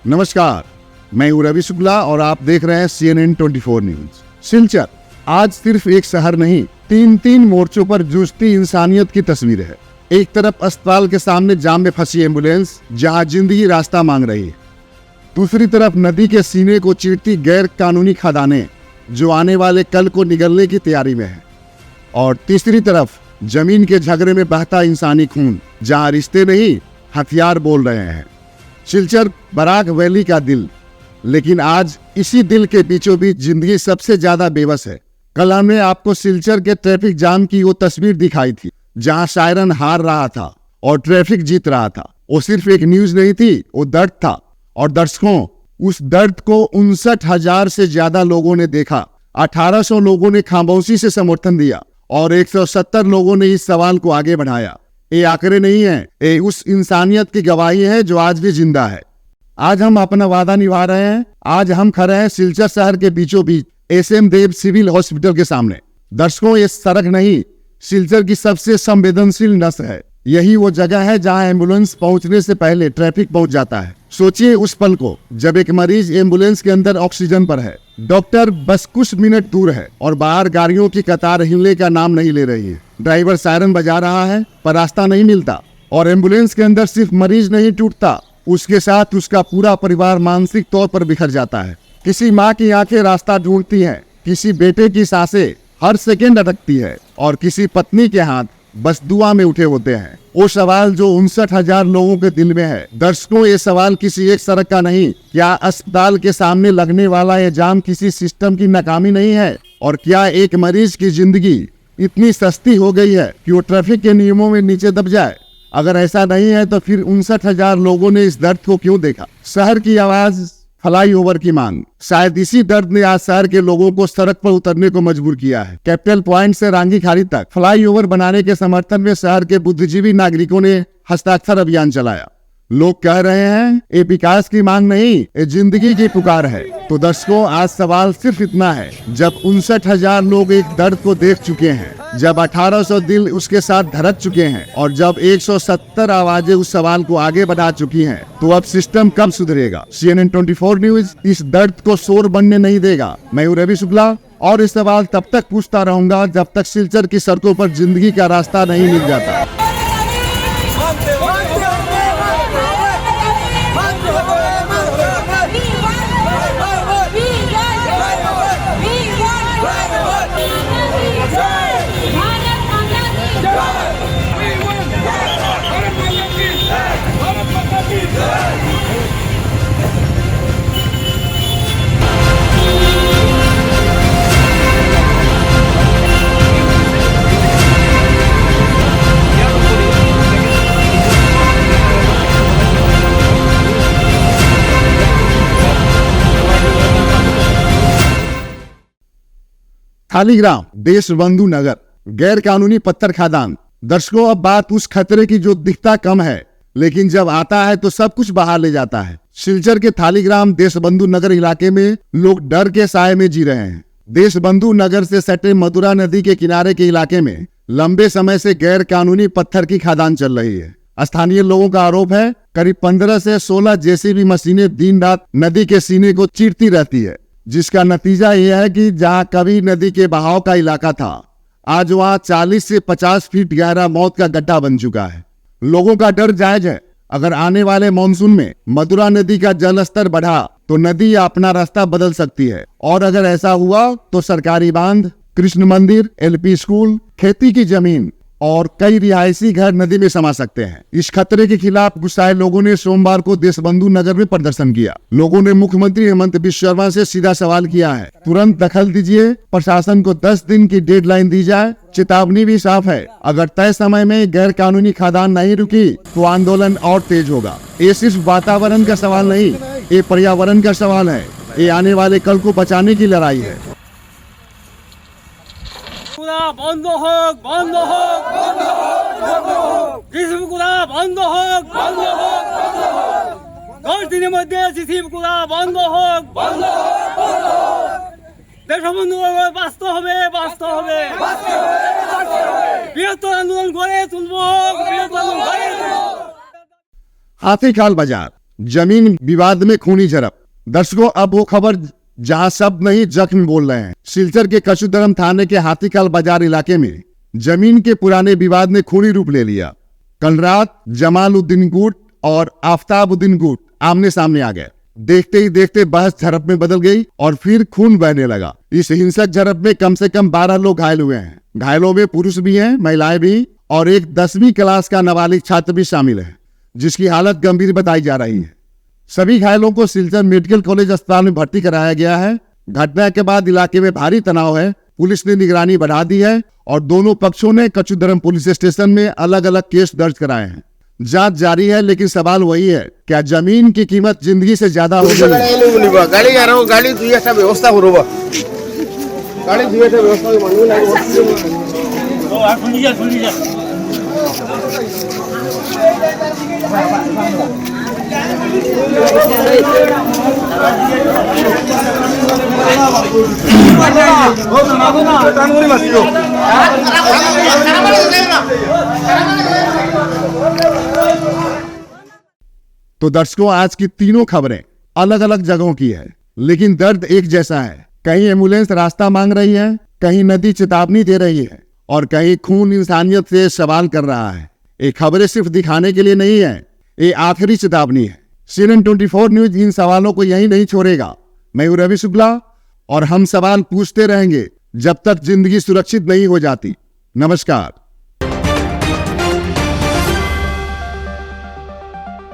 नमस्कार, मैं हूं रवि शुक्ला और आप देख रहे हैं CNN 24 न्यूज। सिलचर आज सिर्फ एक शहर नहीं, तीन मोर्चों पर जूझती इंसानियत की तस्वीर है। एक तरफ अस्पताल के सामने जाम में फंसी एम्बुलेंस जहां जिंदगी रास्ता मांग रही है, दूसरी तरफ नदी के सीने को चीरती गैर कानूनी खदानें जो आने वाले कल को निगलने की तैयारी में है, और तीसरी तरफ जमीन के झगड़े में बहता इंसानी खून जहां रिश्ते नहीं हथियार बोल रहे हैं। सिलचर बराक वैली का दिल, लेकिन आज इसी दिल के बीचों बीच जिंदगी सबसे ज्यादा बेबस है। कल हमने आपको सिलचर के ट्रैफिक जाम की वो तस्वीर दिखाई थी जहां सायरन हार रहा था और ट्रैफिक जीत रहा था। वो सिर्फ एक न्यूज नहीं थी, वो दर्द था। और दर्शकों, उस दर्द को 59,000 से ज्यादा लोगों ने देखा। 1800 लोगों ने खामोशी से समर्थन दिया और 170 लोगों ने इस सवाल को आगे बढ़ाया। ये आंकड़े नहीं है, ये उस इंसानियत की गवाही है जो आज भी जिंदा है। आज हम अपना वादा निभा रहे हैं। आज हम खड़े हैं सिलचर शहर के बीचों बीच SM देव सिविल हॉस्पिटल के सामने। दर्शकों, ये सड़क नहीं, सिलचर की सबसे संवेदनशील नस है। यही वो जगह है जहां एम्बुलेंस पहुंचने से पहले ट्रैफिक पहुंच जाता है। सोचिए उस पल को जब एक मरीज एम्बुलेंस के अंदर ऑक्सीजन पर है, डॉक्टर बस कुछ मिनट दूर है और बाहर गाड़ियों की कतार हिलने का नाम नहीं ले रही है। ड्राइवर सायरन बजा रहा है पर रास्ता नहीं मिलता, और एम्बुलेंस के अंदर सिर्फ मरीज नहीं टूटता, उसके साथ उसका पूरा परिवार मानसिक तौर पर बिखर जाता है। किसी माँ की आंखें रास्ता ढूंढती हैं, किसी बेटे की सांसें हर सेकेंड अटकती है, और किसी पत्नी के हाथ बस दुआ में उठे होते हैं। वो सवाल जो 59,000 लोगों के दिल में है। दर्शकों, ये सवाल किसी एक सड़क का नहीं, क्या अस्पताल के सामने लगने वाला ये जाम किसी सिस्टम की नाकामी नहीं है? और क्या एक मरीज की जिंदगी इतनी सस्ती हो गई है कि वो ट्रैफिक के नियमों में नीचे दब जाए? अगर ऐसा नहीं है तो फिर 59,000 लोगों ने इस दर्द को क्यों देखा? शहर की आवाज, फ्लाईओवर की मांग, शायद इसी दर्द ने आज शहर के लोगों को सड़क पर उतरने को मजबूर किया है। कैपिटल पॉइंट से रांगी खाड़ी तक फ्लाईओवर बनाने के समर्थन में शहर के बुद्धिजीवी नागरिकों ने हस्ताक्षर अभियान चलाया। लोग कह रहे हैं ये विकास की मांग नहीं, ये जिंदगी की पुकार है। तो दर्शकों, आज सवाल सिर्फ इतना है, जब 59,000 लोग एक दर्द को देख चुके हैं, जब 1800 दिल उसके साथ धड़क चुके हैं, और जब 170 आवाजें उस सवाल को आगे बढ़ा चुकी हैं, तो अब सिस्टम कब सुधरेगा? CNN 24 न्यूज इस दर्द को शोर बनने नहीं देगा। मैं हूं रवि शुक्ला और इस सवाल तब तक पूछता रहूंगा जब तक सिलचर की सड़कों पर जिंदगी का रास्ता नहीं मिल जाता। थालीग्राम, देशबंधु नगर, गैर कानूनी पत्थर खदान। दर्शकों, अब बात उस खतरे की जो दिखता कम है लेकिन जब आता है तो सब कुछ बाहर ले जाता है। सिलचर के थालीग्राम देशबंधु नगर इलाके में लोग डर के साए में जी रहे हैं। देशबंधु नगर से सटे मदुरा नदी के किनारे के इलाके में लंबे समय से गैर कानूनी पत्थर की खदान चल रही है। स्थानीय लोगों का आरोप है करीब 15 से 16 JCB मशीनें दिन रात नदी के सीने को चीरती रहती है, जिसका नतीजा यह है कि जहां कभी नदी के बहाव का इलाका था, आज वहां 40 से 50 फीट गहरा मौत का गड्ढा बन चुका है। लोगों का डर जायज है। अगर आने वाले मानसून में मदुरा नदी का जल स्तर बढ़ा तो नदी अपना रास्ता बदल सकती है, और अगर ऐसा हुआ तो सरकारी बांध, कृष्ण मंदिर, LP स्कूल, खेती की जमीन और कई रिहायशी घर नदी में समा सकते हैं। इस खतरे के खिलाफ गुस्साए लोगों ने सोमवार को देशबंधु नगर में प्रदर्शन किया। लोगों ने मुख्यमंत्री हेमंत बिस्वा शर्मा से सीधा सवाल किया है, तुरंत दखल दीजिए, प्रशासन को 10 दिन की डेडलाइन दी जाए। चेतावनी भी साफ है, अगर तय समय में गैर कानूनी खदान नहीं रुकी तो आंदोलन और तेज होगा। ये सिर्फ वातावरण का सवाल नहीं, ये पर्यावरण का सवाल है। ये आने वाले कल को बचाने की लड़ाई है। বন্ধ হোক, বন্ধ হোক, বন্ধ হোক, জিসিবিগুলা বন্ধ হোক, বন্ধ হোক, বন্ধ হোক, 10 দিনের মধ্যে জিসিবিগুলা বন্ধ হোক, বন্ধ হোক, বন্ধ হোক, দেশবন্ধু বাঁচতে হবে, বাঁচতে হবে, বাঁচতে হবে, বাঁচতে হবে, বৃহত্তর আন্দোলন গড়ে তুলব, বৃহত্তর আন্দোলন গড়ে তুলব। हाथीखाल बाजार जमीन विवाद में खूनी झड़प। दर्शकों, अब वो खबर जहां शब्द नहीं जख्म बोल रहे हैं। सिलचर के कचुधरम थाने के हाथीकाल बाजार इलाके में जमीन के पुराने विवाद ने खूनी रूप ले लिया। कल रात जमालुद्दीन गुट और आफ्ताबुद्दीन गुट आमने सामने आ गए। देखते ही देखते बहस झड़प में बदल गई और फिर खून बहने लगा। इस हिंसक झड़प में कम से कम 12 लोग घायल हुए हैं। घायलों में पुरुष भी हैं, महिलाएं भी, और एक 10वीं क्लास का नाबालिग छात्र भी शामिल है, जिसकी हालत गंभीर बताई जा रही है। सभी घायलों को सिलचर मेडिकल कॉलेज अस्पताल में भर्ती कराया गया है। घटना के बाद इलाके में भारी तनाव है। पुलिस ने निगरानी बढ़ा दी है और दोनों पक्षों ने कचुधरम पुलिस स्टेशन में अलग अलग केस दर्ज कराए हैं। जांच जारी है, लेकिन सवाल वही है, क्या जमीन की कीमत जिंदगी से ज्यादा हो गई है? गाड़ी आ रहा हूँ, गाड़ी दुई একটা ব্যবস্থা করব, গাড়ি দুই একটা ব্যবস্থা মানুষ লাগবে। ও আর শুনি যা तो दर्शकों, आज की तीनों खबरें अलग अलग जगहों की है, लेकिन दर्द एक जैसा है। कहीं एम्बुलेंस रास्ता मांग रही है, कहीं नदी चेतावनी दे रही है, और कहीं खून इंसानियत से सवाल कर रहा है। ये खबरें सिर्फ दिखाने के लिए नहीं है, ये आखिरी चेतावनी है। CNN 24 न्यूज इन सवालों को यही नहीं छोड़ेगा। मैं हूं रवि शुक्ला और हम सवाल पूछते रहेंगे जब तक जिंदगी सुरक्षित नहीं हो जाती। नमस्कार।